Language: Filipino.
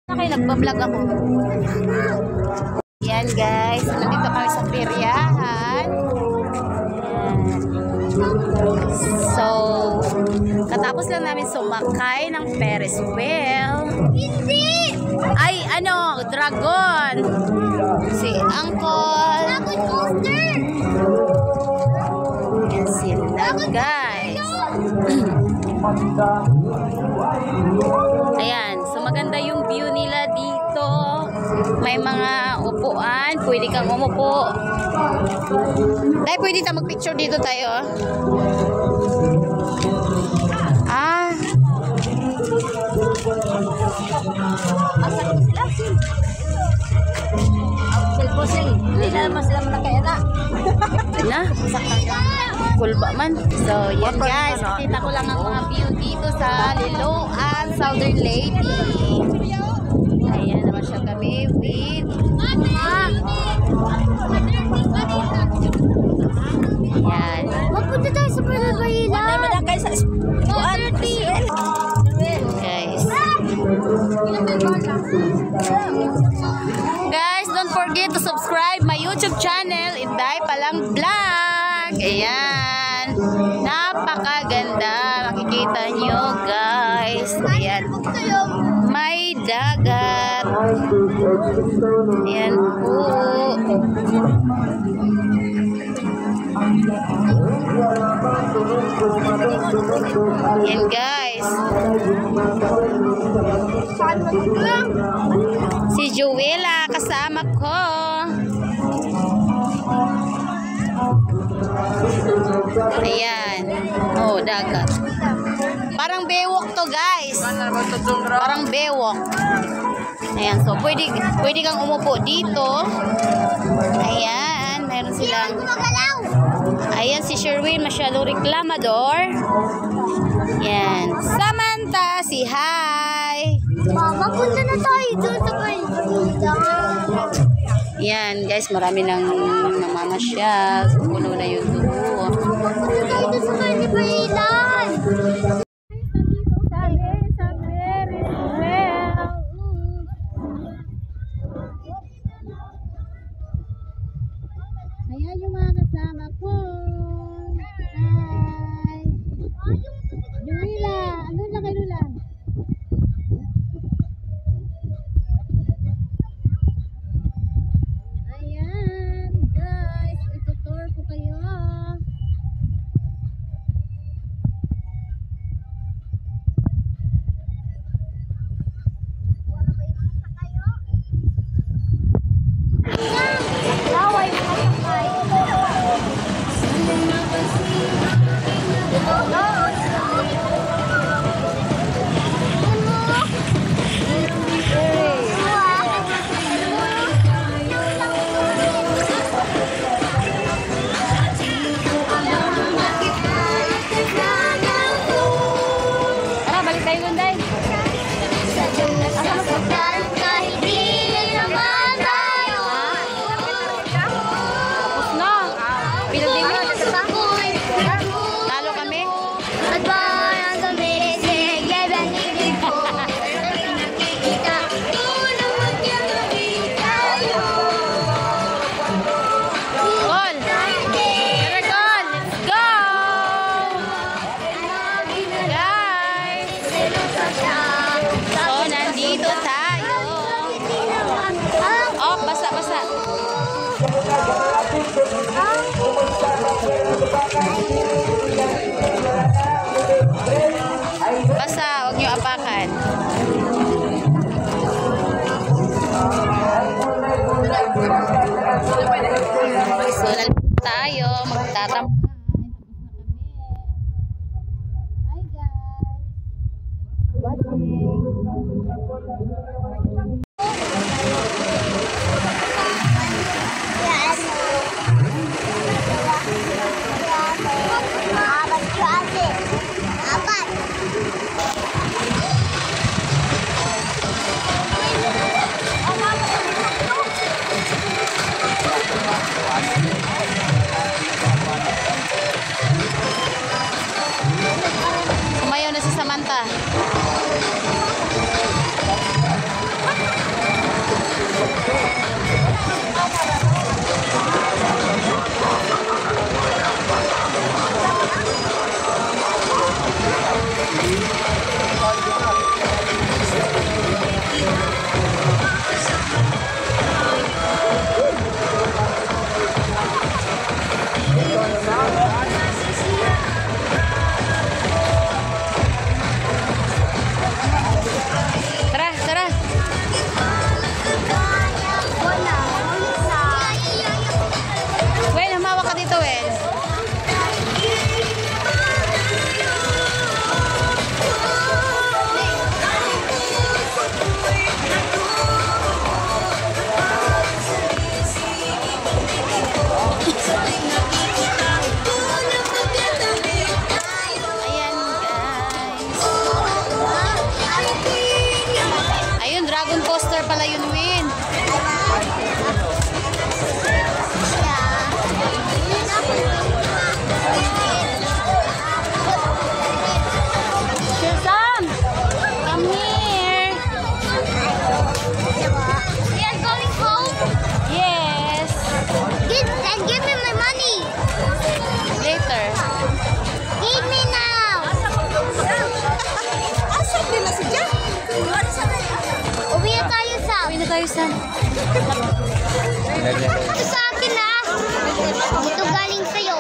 Okay, nagbablog ako. Yan guys, nandito kami sa peryahan. So, katapos lang namin sumakay ng Ferris wheel. Hindi! Ay, ano, dragon. Si Uncle. Dragon coaster! Yan sila guys. Ayan, so maganda yung view nila dito. May mga upuan, pwede kang umupo. Dahil pwede tayo mag-picture dito tayo. Ah. Hindi na naman sila manakaya na. Na? Kulba man. So, yan guys. Kita ko lang ang mga view dito sa Liloan, Southern Lady. Ayan naman siya kami with Ayan. Mapunta tayo sa Palabayla. Wala kayo sa buwan. Guys. Guys, don't forget to subscribe my YouTube channel, Inday Palang Vlog. Ayan. Napakaganda. Makikita nyo, guys. Ayan. May dagat. Ayan po. Ayan, guys. Si Joella kasama ko. Ayan. Oh, dagat. Parang bewok to, guys. Parang bewok. Ayan, so pwede kang umupo dito. Ayan, meron silang. Ayan si Sherwin, masyadong reklamador. Ayan. Samantha, si hi. Mama, punta na tayo doon sa Palabayla. Yan guys, marami nang namamasyal. Puno na yung dugo. Punta tayo doon sa Palabayla. Ayan yung mga kasama ko. Hi. Lula, andun na kay Lula. Ayan, guys, itutour ko kayo. Tara, balik tayo Gunday. Tapos na. Pinagdimik. Talo kami. Gol! Tara, gol! Let's go! Guys! So, nandito tayo. Oh, basa-basa. Basa, huwag niyo apakan. So, nandito tayo. Magtatampan. Hi guys. Yes. coaster pala yun, Win. Shazam! Come here. We are going home. Yes. Give me my money. Later. Give me now. Asan nila si Jack? Uwi na tayo sa. Uwi na tayo, Sam. Ito sa akin na. Ito galing sa'yo.